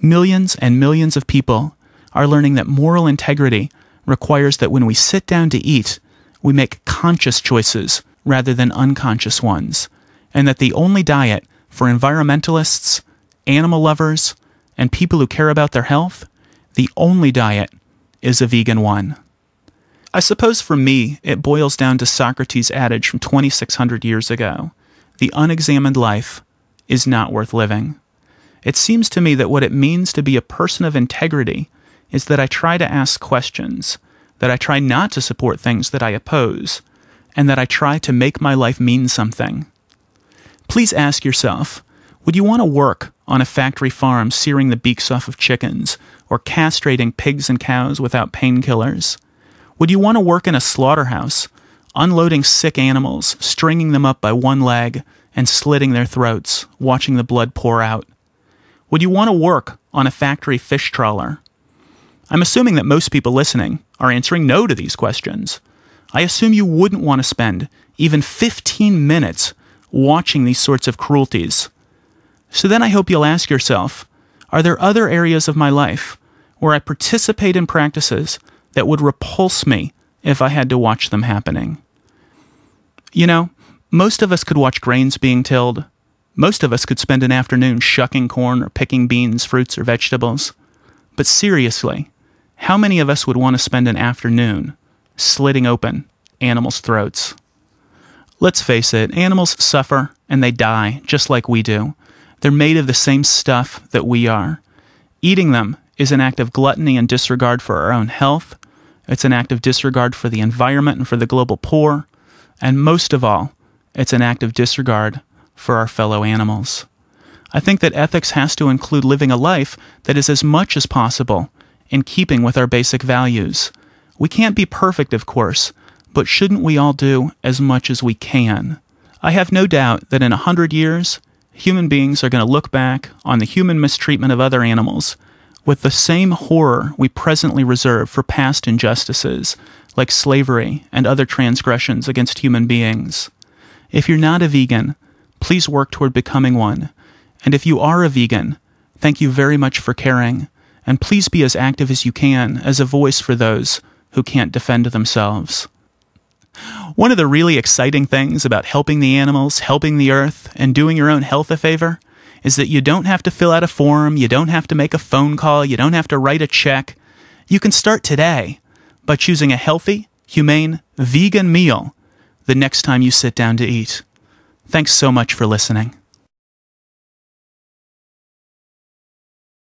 Millions and millions of people are learning that moral integrity requires that when we sit down to eat, we make conscious choices rather than unconscious ones, and that the only diet for environmentalists, animal lovers, and people who care about their health, the only diet is a vegan one. I suppose for me, it boils down to Socrates' adage from 2,600 years ago: the unexamined life is not worth living. It seems to me that what it means to be a person of integrity is that I try to ask questions, that I try not to support things that I oppose, and that I try to make my life mean something. Please ask yourself, would you want to work on a factory farm searing the beaks off of chickens, or castrating pigs and cows without painkillers? Would you want to work in a slaughterhouse, unloading sick animals, stringing them up by one leg, and slitting their throats, watching the blood pour out? Would you want to work on a factory fish trawler? I'm assuming that most people listening are answering no to these questions. I assume you wouldn't want to spend even 15 minutes watching these sorts of cruelties. So then I hope you'll ask yourself, are there other areas of my life where I participate in practices that would repulse me if I had to watch them happening? You know, most of us could watch grains being tilled. Most of us could spend an afternoon shucking corn or picking beans, fruits, or vegetables. But seriously, how many of us would want to spend an afternoon slitting open animals' throats? Let's face it, animals suffer and they die just like we do. They're made of the same stuff that we are. Eating them is an act of gluttony and disregard for our own health. It's an act of disregard for the environment and for the global poor. And most of all, it's an act of disregard for our fellow animals. I think that ethics has to include living a life that is as much as possible in keeping with our basic values. We can't be perfect, of course, but shouldn't we all do as much as we can? I have no doubt that in 100 years, human beings are going to look back on the human mistreatment of other animals with the same horror we presently reserve for past injustices, like slavery and other transgressions against human beings. If you're not a vegan, please work toward becoming one. And if you are a vegan, thank you very much for caring, and please be as active as you can as a voice for those who can't defend themselves. One of the really exciting things about helping the animals, helping the earth, and doing your own health a favor is that you don't have to fill out a form, you don't have to make a phone call, you don't have to write a check. You can start today by choosing a healthy, humane, vegan meal the next time you sit down to eat. Thanks so much for listening.